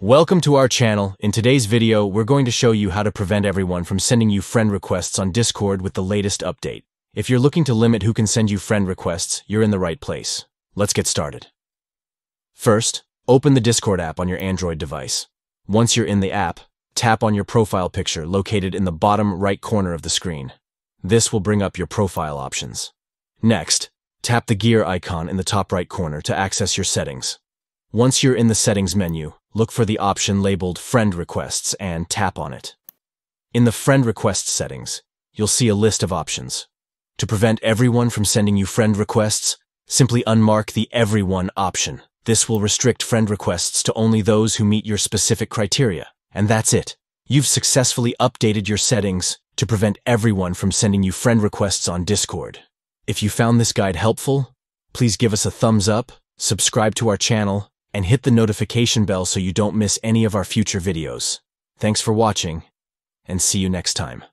Welcome to our channel. In today's video, we're going to show you how to prevent everyone from sending you friend requests on Discord with the latest update. If you're looking to limit who can send you friend requests, you're in the right place. Let's get started. First, open the Discord app on your Android device. Once you're in the app, tap on your profile picture located in the bottom right corner of the screen. This will bring up your profile options. Next, tap the gear icon in the top right corner to access your settings. Once you're in the settings menu, look for the option labeled Friend Requests and tap on it. In the Friend Requests settings, you'll see a list of options. To prevent everyone from sending you friend requests, simply unmark the Everyone option. This will restrict friend requests to only those who meet your specific criteria. And that's it. You've successfully updated your settings to prevent everyone from sending you friend requests on Discord. If you found this guide helpful, please give us a thumbs up, subscribe to our channel, and hit the notification bell so you don't miss any of our future videos. Thanks for watching, and see you next time.